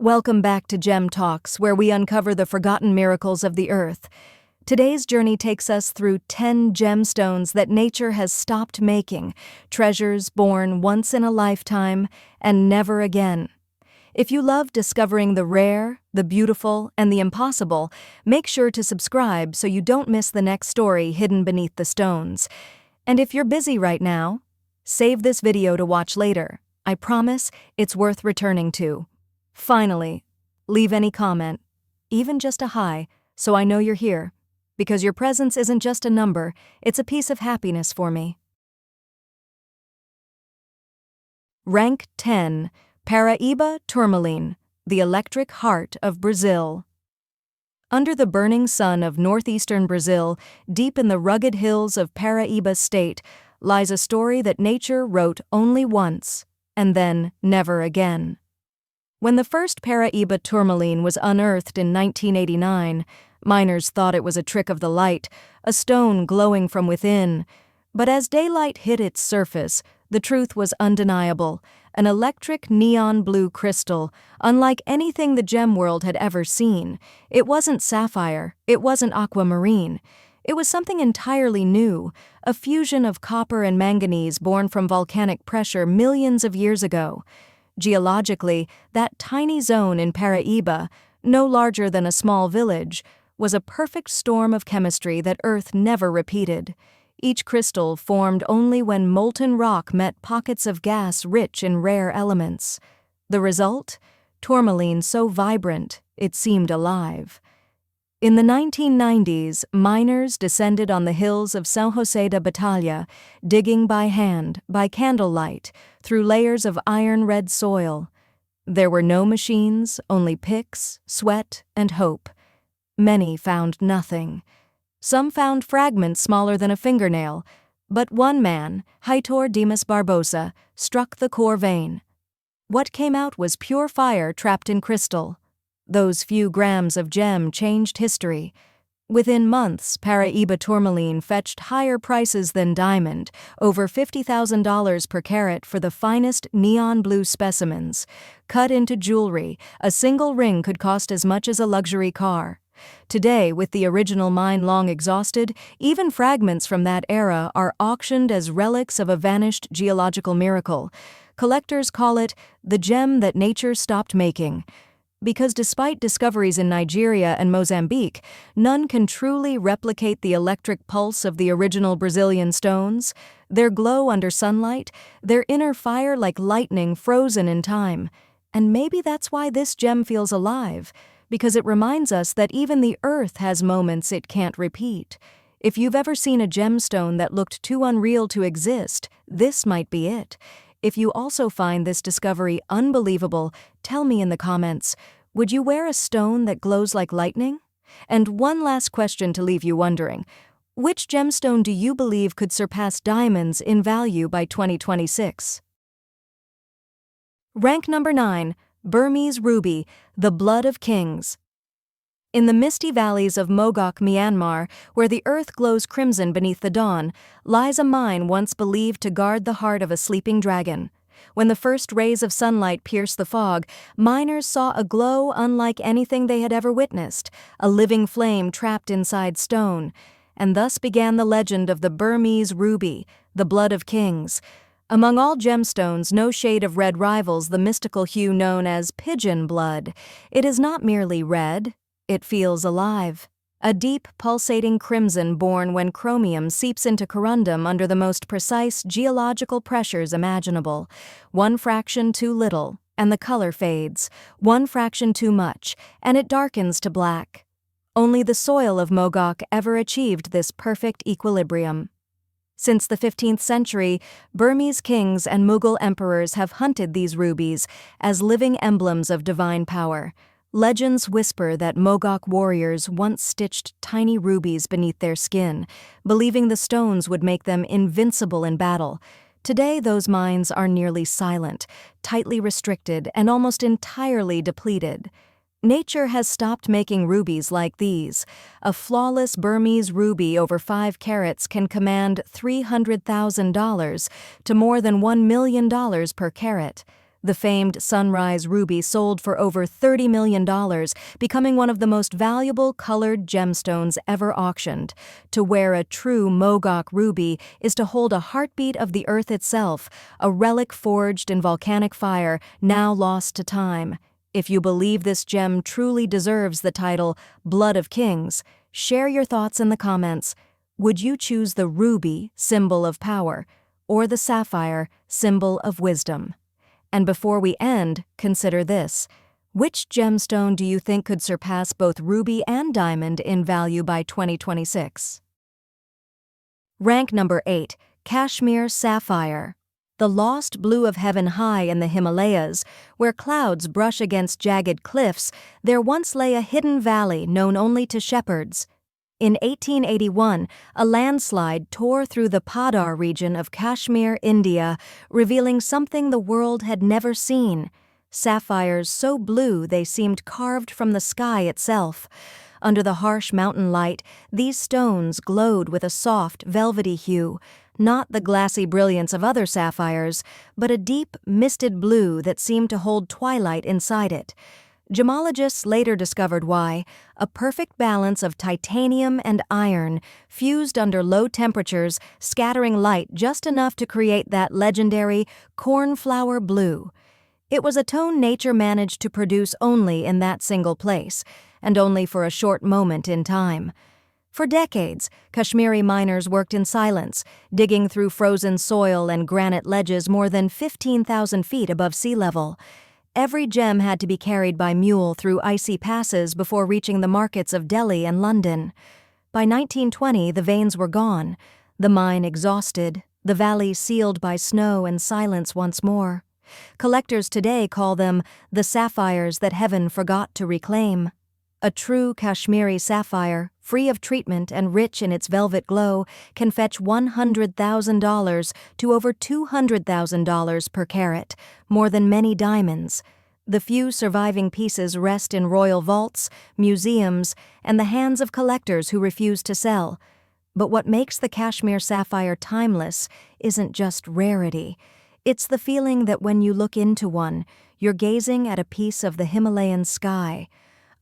Welcome back to Gem Talks, where we uncover the forgotten miracles of the earth. Today's journey takes us through 10 gemstones that nature has stopped making, treasures born once in a lifetime and never again. If you love discovering the rare, the beautiful, and the impossible, make sure to subscribe so you don't miss the next story hidden beneath the stones. And if you're busy right now, save this video to watch later. I promise it's worth returning to. Finally, leave any comment, even just a hi, so I know you're here, because your presence isn't just a number, it's a piece of happiness for me. Rank 10, Paraiba tourmaline, the electric heart of Brazil. Under the burning sun of northeastern Brazil, deep in the rugged hills of Paraiba state, lies a story that nature wrote only once, and then never again. When the first Paraiba tourmaline was unearthed in 1989, miners thought it was a trick of the light, a stone glowing from within. But as daylight hit its surface, the truth was undeniable, an electric neon blue crystal, unlike anything the gem world had ever seen. It wasn't sapphire, it wasn't aquamarine. It was something entirely new, a fusion of copper and manganese born from volcanic pressure millions of years ago. Geologically, that tiny zone in Paraiba, no larger than a small village, was a perfect storm of chemistry that Earth never repeated. Each crystal formed only when molten rock met pockets of gas rich in rare elements. The result? Tourmaline so vibrant, it seemed alive. In the 1990s, miners descended on the hills of São José da Batalha, digging by hand, by candlelight, through layers of iron-red soil. There were no machines, only picks, sweat, and hope. Many found nothing. Some found fragments smaller than a fingernail, but one man, Heitor Dimas Barbosa, struck the core vein. What came out was pure fire trapped in crystal. Those few grams of gem changed history. Within months, Paraiba tourmaline fetched higher prices than diamond, over $50,000 per carat for the finest neon blue specimens. Cut into jewelry, a single ring could cost as much as a luxury car. Today, with the original mine long exhausted, even fragments from that era are auctioned as relics of a vanished geological miracle. Collectors call it the gem that nature stopped making. Because despite discoveries in Nigeria and Mozambique, none can truly replicate the electric pulse of the original Brazilian stones, their glow under sunlight, their inner fire like lightning frozen in time. And maybe that's why this gem feels alive, because it reminds us that even the earth has moments it can't repeat. If you've ever seen a gemstone that looked too unreal to exist, this might be it. If you also find this discovery unbelievable, tell me in the comments, would you wear a stone that glows like lightning? And one last question to leave you wondering, which gemstone do you believe could surpass diamonds in value by 2026? Rank number 9, Burmese ruby, the blood of kings. In the misty valleys of Mogok, Myanmar, where the earth glows crimson beneath the dawn, lies a mine once believed to guard the heart of a sleeping dragon. When the first rays of sunlight pierced the fog, miners saw a glow unlike anything they had ever witnessed, a living flame trapped inside stone. And thus began the legend of the Burmese ruby, the blood of kings. Among all gemstones, no shade of red rivals the mystical hue known as pigeon blood. It is not merely red. It feels alive. A deep, pulsating crimson born when chromium seeps into corundum under the most precise geological pressures imaginable. One fraction too little, and the color fades. One fraction too much, and it darkens to black. Only the soil of Mogok ever achieved this perfect equilibrium. Since the 15th century, Burmese kings and Mughal emperors have hunted these rubies as living emblems of divine power. Legends whisper that Mogok warriors once stitched tiny rubies beneath their skin, believing the stones would make them invincible in battle. Today, those mines are nearly silent, tightly restricted, and almost entirely depleted. Nature has stopped making rubies like these. A flawless Burmese ruby over 5 carats can command $300,000 to more than $1 million per carat. The famed Sunrise ruby sold for over $30 million, becoming one of the most valuable colored gemstones ever auctioned. To wear a true Mogok ruby is to hold a heartbeat of the earth itself, a relic forged in volcanic fire, now lost to time. If you believe this gem truly deserves the title Blood of Kings, share your thoughts in the comments. Would you choose the ruby, symbol of power, or the sapphire, symbol of wisdom? And before we end, consider this. Which gemstone do you think could surpass both ruby and diamond in value by 2026? Rank number 8. Kashmir Sapphire. The lost blue of heaven high in the Himalayas, where clouds brush against jagged cliffs, there once lay a hidden valley known only to shepherds. In 1881, a landslide tore through the Padar region of Kashmir, India, revealing something the world had never seen. Sapphires so blue they seemed carved from the sky itself. Under the harsh mountain light, these stones glowed with a soft, velvety hue, not the glassy brilliance of other sapphires, but a deep, misted blue that seemed to hold twilight inside it. Gemologists later discovered why: a perfect balance of titanium and iron, fused under low temperatures, scattering light just enough to create that legendary cornflower blue. It was a tone nature managed to produce only in that single place, and only for a short moment in time. For decades, Kashmiri miners worked in silence, digging through frozen soil and granite ledges more than 15,000 feet above sea level. Every gem had to be carried by mule through icy passes before reaching the markets of Delhi and London. By 1920, the veins were gone, the mine exhausted, the valley sealed by snow and silence once more. Collectors today call them the sapphires that heaven forgot to reclaim. A true Kashmiri sapphire, free of treatment and rich in its velvet glow, can fetch $100,000 to over $200,000 per carat, more than many diamonds. The few surviving pieces rest in royal vaults, museums, and the hands of collectors who refuse to sell. But what makes the Kashmir sapphire timeless isn't just rarity. It's the feeling that when you look into one, you're gazing at a piece of the Himalayan sky,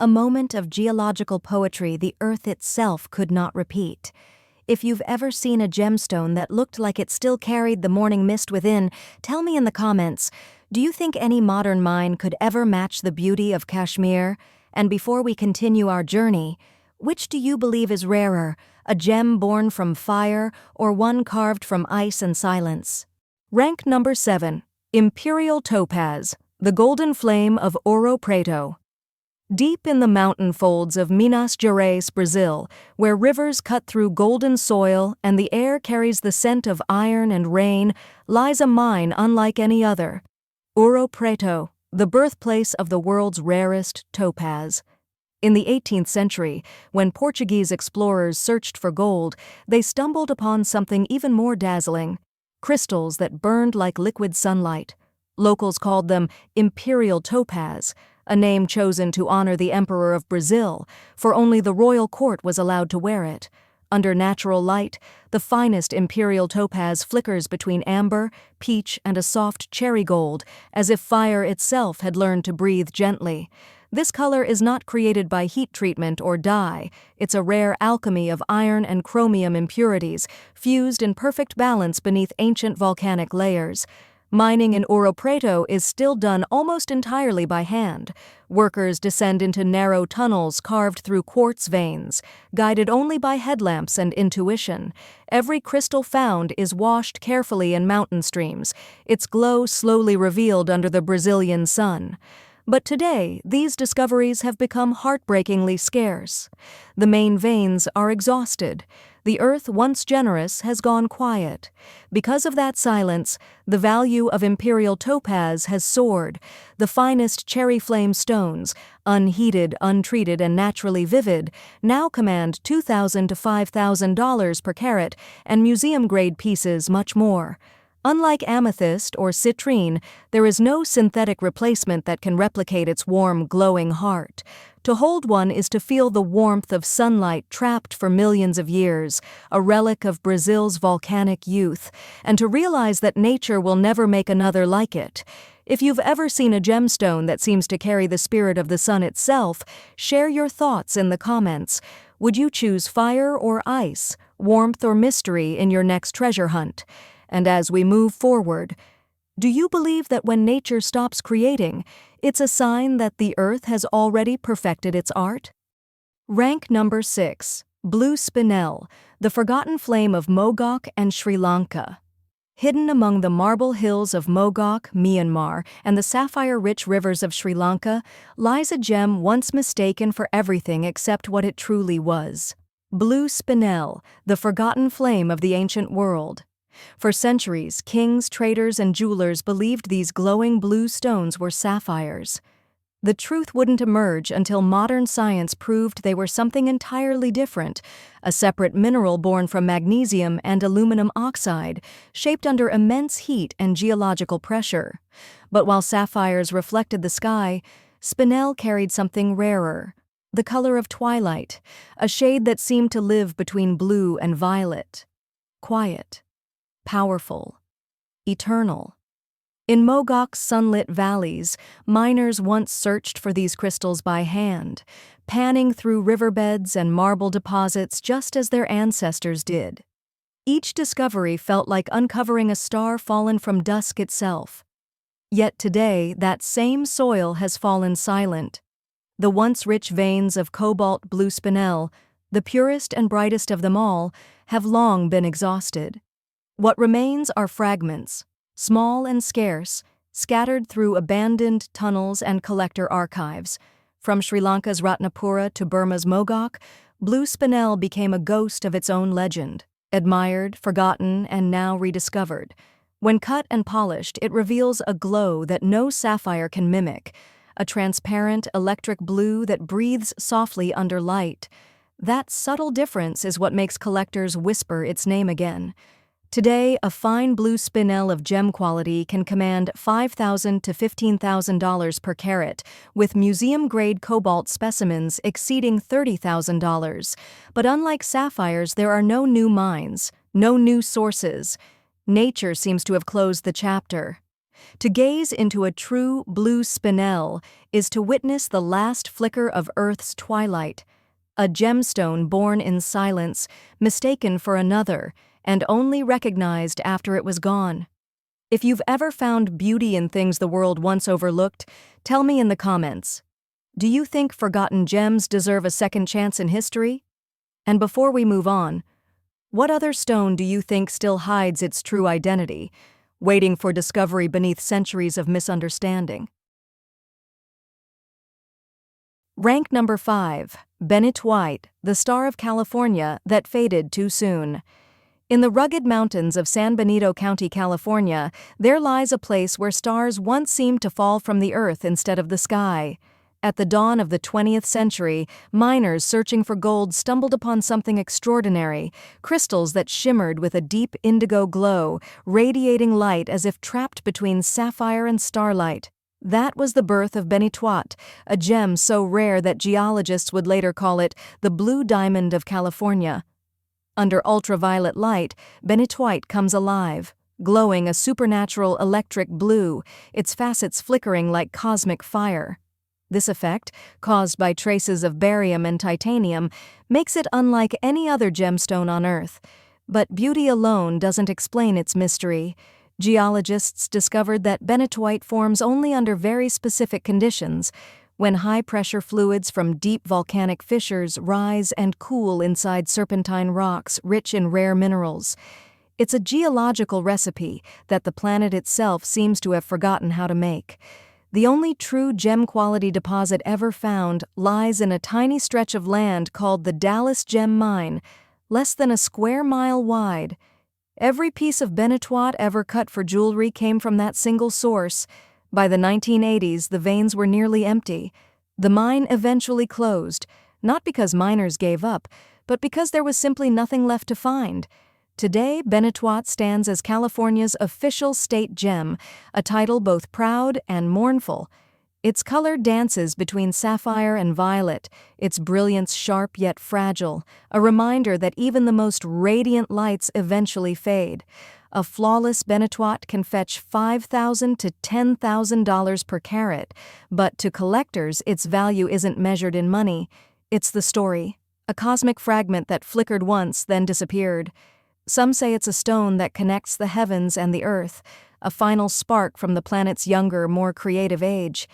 a moment of geological poetry the earth itself could not repeat. If you've ever seen a gemstone that looked like it still carried the morning mist within, tell me in the comments, do you think any modern mine could ever match the beauty of Kashmir? And before we continue our journey, which do you believe is rarer, a gem born from fire or one carved from ice and silence? Rank number 7. Imperial Topaz, the golden flame of Ouro Preto. Deep in the mountain folds of Minas Gerais, Brazil, where rivers cut through golden soil and the air carries the scent of iron and rain, lies a mine unlike any other. Ouro Preto, the birthplace of the world's rarest topaz. In the 18th century, when Portuguese explorers searched for gold, they stumbled upon something even more dazzling: crystals that burned like liquid sunlight. Locals called them Imperial Topaz, a name chosen to honor the Emperor of Brazil, for only the royal court was allowed to wear it. Under natural light, the finest imperial topaz flickers between amber, peach, and a soft cherry gold, as if fire itself had learned to breathe gently. This color is not created by heat treatment or dye. It's a rare alchemy of iron and chromium impurities, fused in perfect balance beneath ancient volcanic layers. Mining in Ouro Preto is still done almost entirely by hand. Workers descend into narrow tunnels carved through quartz veins, guided only by headlamps and intuition. Every crystal found is washed carefully in mountain streams, its glow slowly revealed under the Brazilian sun. But today, these discoveries have become heartbreakingly scarce. The main veins are exhausted. The earth, once generous, has gone quiet. Because of that silence, the value of imperial topaz has soared. The finest cherry flame stones, unheated, untreated, and naturally vivid, now command $2,000 to $5,000 per carat, and museum-grade pieces much more. Unlike amethyst or citrine, there is no synthetic replacement that can replicate its warm, glowing heart. To hold one is to feel the warmth of sunlight trapped for millions of years, a relic of Brazil's volcanic youth, and to realize that nature will never make another like it. If you've ever seen a gemstone that seems to carry the spirit of the sun itself, share your thoughts in the comments. Would you choose fire or ice, warmth or mystery in your next treasure hunt? And as we move forward, do you believe that when nature stops creating, it's a sign that the earth has already perfected its art? Rank number 6. Blue spinel, the forgotten flame of Mogok and Sri Lanka. Hidden among the marble hills of Mogok, Myanmar, and the sapphire-rich rivers of Sri Lanka lies a gem once mistaken for everything except what it truly was. Blue spinel, the forgotten flame of the ancient world. For centuries, kings, traders, and jewelers believed these glowing blue stones were sapphires. The truth wouldn't emerge until modern science proved they were something entirely different, a separate mineral born from magnesium and aluminum oxide, shaped under immense heat and geological pressure. But while sapphires reflected the sky, spinel carried something rarer, the color of twilight, a shade that seemed to live between blue and violet. Quiet, powerful, eternal. In Mogok's sunlit valleys, miners once searched for these crystals by hand, panning through riverbeds and marble deposits just as their ancestors did. Each discovery felt like uncovering a star fallen from dusk itself. Yet today, that same soil has fallen silent. The once rich veins of cobalt blue spinel, the purest and brightest of them all, have long been exhausted. What remains are fragments, small and scarce, scattered through abandoned tunnels and collector archives. From Sri Lanka's Ratnapura to Burma's Mogok, blue spinel became a ghost of its own legend, admired, forgotten, and now rediscovered. When cut and polished, it reveals a glow that no sapphire can mimic, a transparent electric blue that breathes softly under light. That subtle difference is what makes collectors whisper its name again. Today, a fine blue spinel of gem quality can command $5,000 to $15,000 per carat, with museum-grade cobalt specimens exceeding $30,000. But unlike sapphires, there are no new mines, no new sources. Nature seems to have closed the chapter. To gaze into a true blue spinel is to witness the last flicker of Earth's twilight, a gemstone born in silence, mistaken for another, and only recognized after it was gone. If you've ever found beauty in things the world once overlooked, tell me in the comments. Do you think forgotten gems deserve a second chance in history? And before we move on, what other stone do you think still hides its true identity, waiting for discovery beneath centuries of misunderstanding? Rank number 5. Benitoite, the star of California that faded too soon. In the rugged mountains of San Benito County, California, there lies a place where stars once seemed to fall from the earth instead of the sky. At the dawn of the 20th century, miners searching for gold stumbled upon something extraordinary, crystals that shimmered with a deep indigo glow, radiating light as if trapped between sapphire and starlight. That was the birth of Benitoite, a gem so rare that geologists would later call it the blue diamond of California. Under ultraviolet light, Benitoite comes alive, glowing a supernatural electric blue, its facets flickering like cosmic fire. This effect, caused by traces of barium and titanium, makes it unlike any other gemstone on Earth. But beauty alone doesn't explain its mystery. Geologists discovered that benitoite forms only under very specific conditions, when high-pressure fluids from deep volcanic fissures rise and cool inside serpentine rocks rich in rare minerals. It's a geological recipe that the planet itself seems to have forgotten how to make. The only true gem-quality deposit ever found lies in a tiny stretch of land called the Dallas Gem Mine, less than a square mile wide. Every piece of benitoite ever cut for jewelry came from that single source. By the 1980s, the veins were nearly empty. The mine eventually closed, not because miners gave up, but because there was simply nothing left to find. Today, benitoite stands as California's official state gem, a title both proud and mournful. Its color dances between sapphire and violet, its brilliance sharp yet fragile, a reminder that even the most radiant lights eventually fade. A flawless Benitoite can fetch $5,000 to $10,000 per carat, but to collectors its value isn't measured in money. It's the story, a cosmic fragment that flickered once, then disappeared. Some say it's a stone that connects the heavens and the earth, a final spark from the planet's younger, more creative age.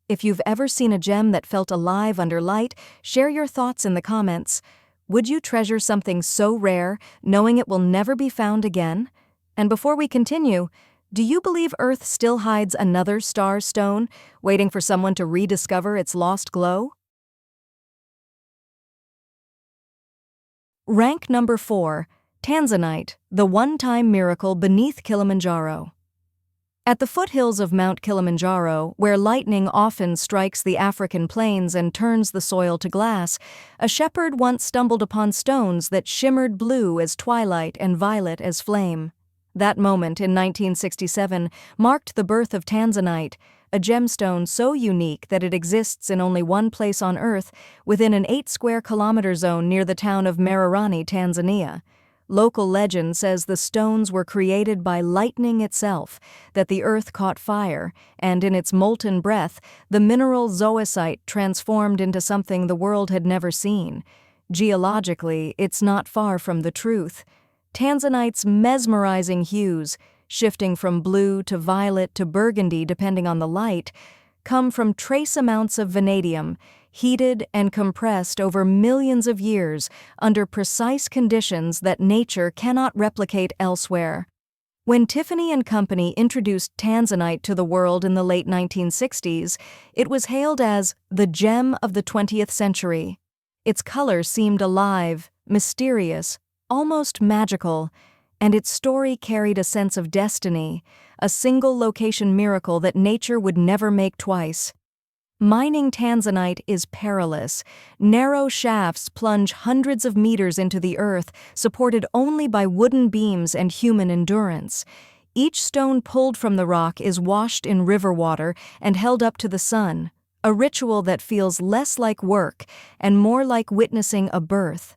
If you've ever seen a gem that felt alive under light, share your thoughts in the comments. Would you treasure something so rare, knowing it will never be found again? And before we continue, do you believe Earth still hides another star stone, waiting for someone to rediscover its lost glow? Rank number 4, Tanzanite, the one-time miracle beneath Kilimanjaro. At the foothills of Mount Kilimanjaro, where lightning often strikes the African plains and turns the soil to glass, a shepherd once stumbled upon stones that shimmered blue as twilight and violet as flame. That moment in 1967 marked the birth of Tanzanite, a gemstone so unique that it exists in only one place on Earth, within an 8-square-kilometer zone near the town of Mererani, Tanzania. Local legend says the stones were created by lightning itself, that the earth caught fire, and in its molten breath, the mineral zoisite transformed into something the world had never seen. Geologically, it's not far from the truth. Tanzanite's mesmerizing hues, shifting from blue to violet to burgundy depending on the light, come from trace amounts of vanadium, heated and compressed over millions of years under precise conditions that nature cannot replicate elsewhere. When Tiffany & Company introduced Tanzanite to the world in the late 1960s, it was hailed as the gem of the 20th century. Its color seemed alive, mysterious, almost magical, and its story carried a sense of destiny, a single-location miracle that nature would never make twice. Mining Tanzanite is perilous. Narrow shafts plunge hundreds of meters into the earth, supported only by wooden beams and human endurance. Each stone pulled from the rock is washed in river water and held up to the sun, a ritual that feels less like work and more like witnessing a birth.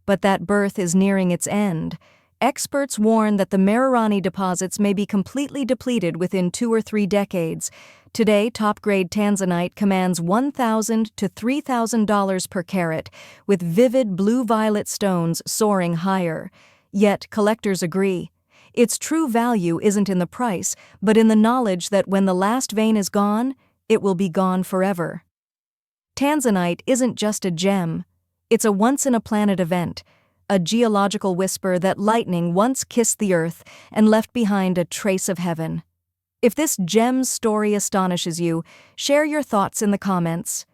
But that birth is nearing its end. Experts warn that the Mererani deposits may be completely depleted within 2 or 3 decades. Today, top-grade Tanzanite commands $1,000 to $3,000 per carat, with vivid blue-violet stones soaring higher. Yet, collectors agree. Its true value isn't in the price, but in the knowledge that when the last vein is gone, it will be gone forever. Tanzanite isn't just a gem. It's a once-in-a-planet event, a geological whisper that lightning once kissed the earth and left behind a trace of heaven. If this gem story astonishes you, share your thoughts in the comments.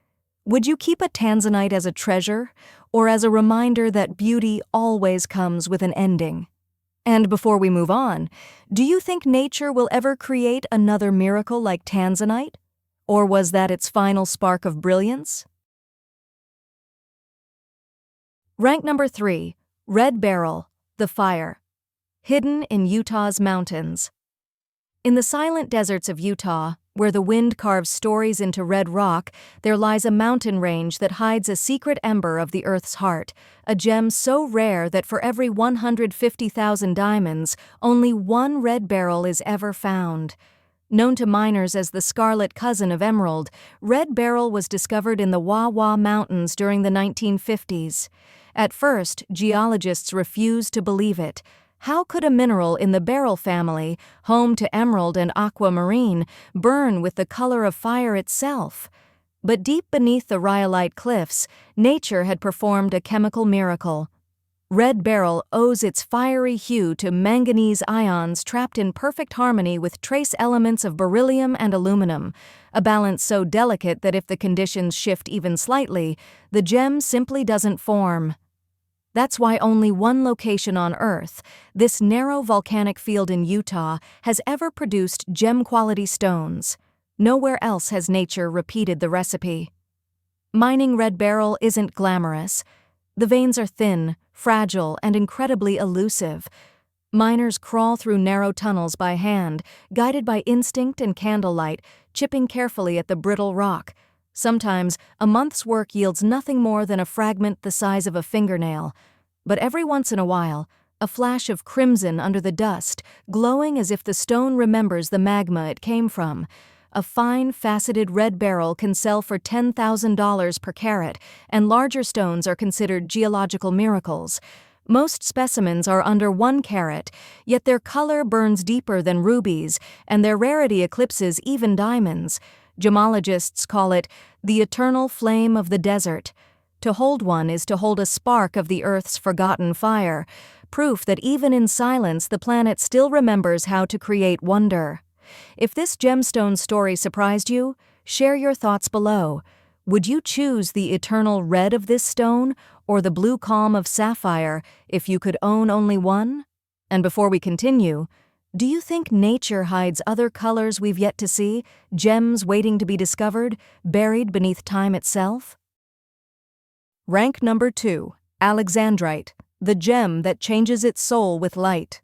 Would you keep a Tanzanite as a treasure, or as a reminder that beauty always comes with an ending? And before we move on, do you think nature will ever create another miracle like Tanzanite? Or was that its final spark of brilliance? Rank number 3, Red Beryl, the fire. Hidden in Utah's mountains. In the silent deserts of Utah, where the wind carves stories into red rock, there lies a mountain range that hides a secret ember of the Earth's heart, a gem so rare that for every 150,000 diamonds, only one red beryl is ever found. Known to miners as the scarlet cousin of emerald, red beryl was discovered in the Wawa Mountains during the 1950s. At first, geologists refused to believe it. How could a mineral in the beryl family, home to emerald and aquamarine, burn with the color of fire itself? But deep beneath the rhyolite cliffs, nature had performed a chemical miracle. Red beryl owes its fiery hue to manganese ions trapped in perfect harmony with trace elements of beryllium and aluminum, a balance so delicate that if the conditions shift even slightly, the gem simply doesn't form. That's why only one location on Earth, this narrow volcanic field in Utah, has ever produced gem-quality stones. Nowhere else has nature repeated the recipe. Mining red beryl isn't glamorous. The veins are thin, fragile, and incredibly elusive. Miners crawl through narrow tunnels by hand, guided by instinct and candlelight, chipping carefully at the brittle rock. Sometimes, a month's work yields nothing more than a fragment the size of a fingernail. But every once in a while, a flash of crimson under the dust, glowing as if the stone remembers the magma it came from. A fine, faceted red beryl can sell for $10,000 per carat, and larger stones are considered geological miracles. Most specimens are under 1 carat, yet their color burns deeper than rubies, and their rarity eclipses even diamonds. Gemologists call it the eternal flame of the desert. To hold one is to hold a spark of the Earth's forgotten fire, proof that even in silence the planet still remembers how to create wonder. If this gemstone story surprised you, share your thoughts below. Would you choose the eternal red of this stone or the blue calm of sapphire if you could own only one? And before we continue, do you think nature hides other colors we've yet to see, gems waiting to be discovered, buried beneath time itself? Rank number 2, Alexandrite, the gem that changes its soul with light.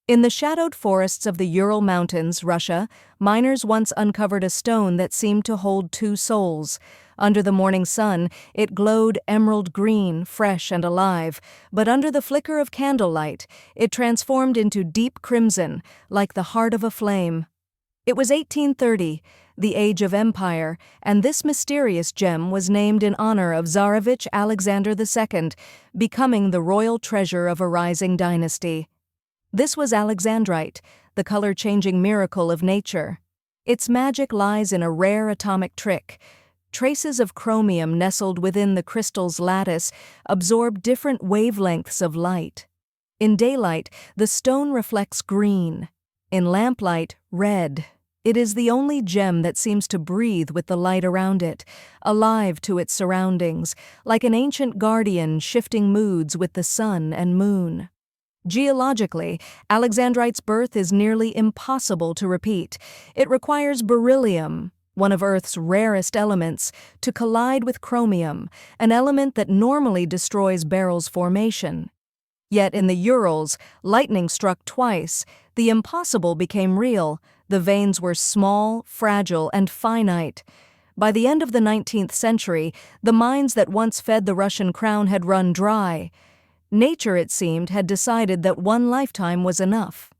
In the shadowed forests of the Ural Mountains, Russia, miners once uncovered a stone that seemed to hold 2 souls. Under the morning sun, it glowed emerald green, fresh and alive, but under the flicker of candlelight, it transformed into deep crimson, like the heart of a flame. It was 1830, the age of empire, and this mysterious gem was named in honor of Tsarevich Alexander II, becoming the royal treasure of a rising dynasty. This was Alexandrite, the color-changing miracle of nature. Its magic lies in a rare atomic trick. Traces of chromium nestled within the crystal's lattice absorb different wavelengths of light. In daylight, the stone reflects green. In lamplight, red. It is the only gem that seems to breathe with the light around it, alive to its surroundings, like an ancient guardian shifting moods with the sun and moon. Geologically, Alexandrite's birth is nearly impossible to repeat. It requires beryllium, one of Earth's rarest elements, to collide with chromium, an element that normally destroys Beryl's formation. Yet in the Urals, lightning struck twice. The impossible became real. The veins were small, fragile, and finite. By the end of the 19th century, the mines that once fed the Russian crown had run dry. Nature, it seemed, had decided that one lifetime was enough.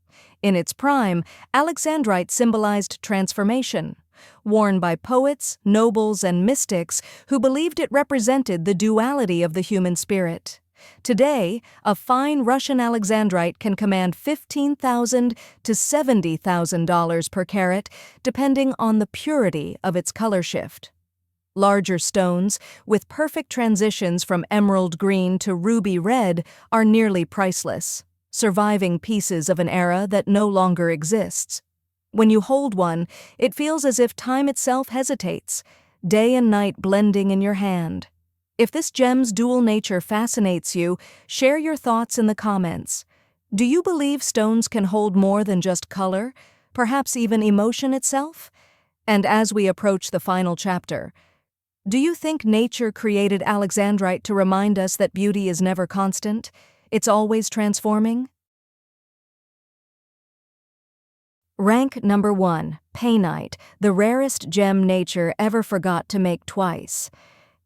In its prime, Alexandrite symbolized transformation, worn by poets, nobles, and mystics who believed it represented the duality of the human spirit. Today, a fine Russian Alexandrite can command $15,000 to $70,000 per carat, depending on the purity of its color shift. Larger stones, with perfect transitions from emerald green to ruby red, are nearly priceless, surviving pieces of an era that no longer exists. When you hold one, it feels as if time itself hesitates, day and night blending in your hand. If this gem's dual nature fascinates you, share your thoughts in the comments. Do you believe stones can hold more than just color, perhaps even emotion itself? And as we approach the final chapter, do you think nature created Alexandrite to remind us that beauty is never constant? It's always transforming? Rank number 1, Painite, the rarest gem nature ever forgot to make twice.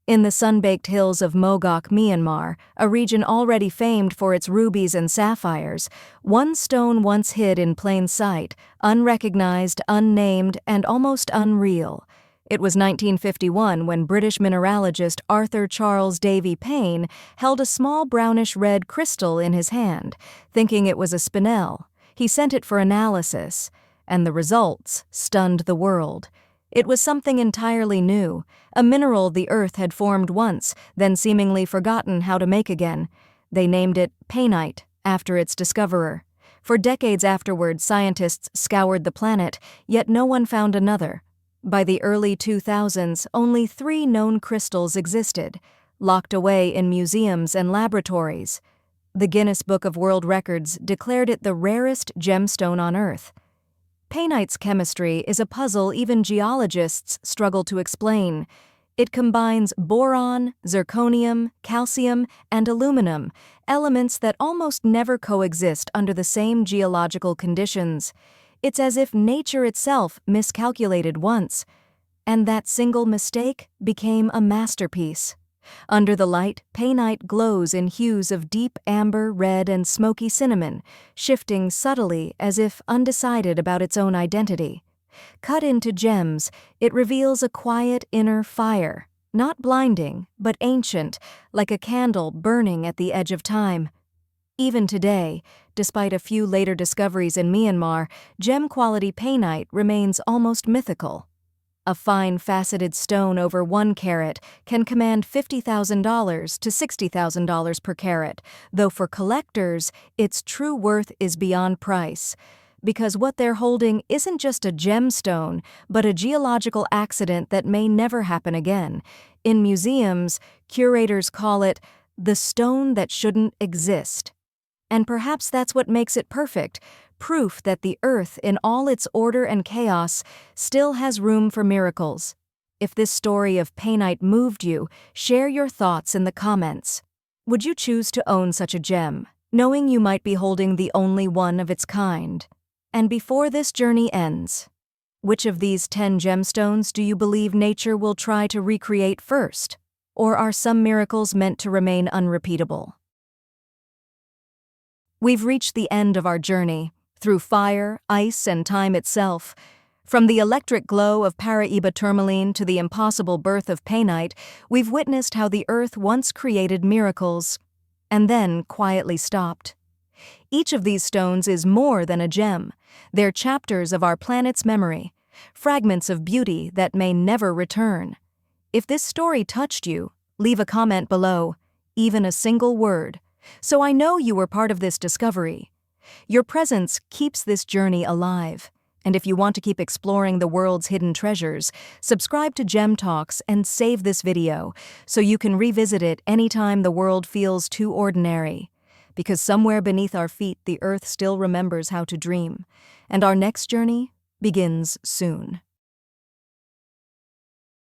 In the sun-baked hills of Mogok, Myanmar, a region already famed for its rubies and sapphires, one stone once hid in plain sight, unrecognized, unnamed, and almost unreal. It was 1951 when British mineralogist Arthur Charles Davy Payne held a small brownish-red crystal in his hand, thinking it was a spinel. He sent it for analysis, and the results stunned the world. It was something entirely new, a mineral the Earth had formed once, then seemingly forgotten how to make again. They named it Painite, after its discoverer. For decades afterward, scientists scoured the planet, yet no one found another. By the early 2000s, only 3 known crystals existed, locked away in museums and laboratories. The Guinness Book of World Records declared it the rarest gemstone on Earth. Painite's chemistry is a puzzle even geologists struggle to explain. It combines boron, zirconium, calcium, and aluminum, elements that almost never coexist under the same geological conditions. It's as if nature itself miscalculated once, and that single mistake became a masterpiece. Under the light, Painite glows in hues of deep amber, red, and smoky cinnamon, shifting subtly as if undecided about its own identity. Cut into gems, it reveals a quiet inner fire, not blinding, but ancient, like a candle burning at the edge of time. Even today, despite a few later discoveries in Myanmar, gem-quality Painite remains almost mythical. A fine faceted stone over 1 carat can command $50,000 to $60,000 per carat, though for collectors, its true worth is beyond price. Because what they're holding isn't just a gemstone, but a geological accident that may never happen again. In museums, curators call it the stone that shouldn't exist. And perhaps that's what makes it perfect, proof that the earth, in all its order and chaos, still has room for miracles. If this story of Painite moved you, share your thoughts in the comments. Would you choose to own such a gem, knowing you might be holding the only one of its kind? And before this journey ends, which of these 10 gemstones do you believe nature will try to recreate first? Or are some miracles meant to remain unrepeatable? We've reached the end of our journey, through fire, ice, and time itself. From the electric glow of Paraiba tourmaline to the impossible birth of Painite, we've witnessed how the earth once created miracles, and then quietly stopped. Each of these stones is more than a gem. They're chapters of our planet's memory, fragments of beauty that may never return. If this story touched you, leave a comment below, even a single word, so I know you were part of this discovery. Your presence keeps this journey alive, and if you want to keep exploring the world's hidden treasures, subscribe to Gem Talks and save this video so you can revisit it anytime the world feels too ordinary. Because somewhere beneath our feet the earth still remembers how to dream, and our next journey begins soon.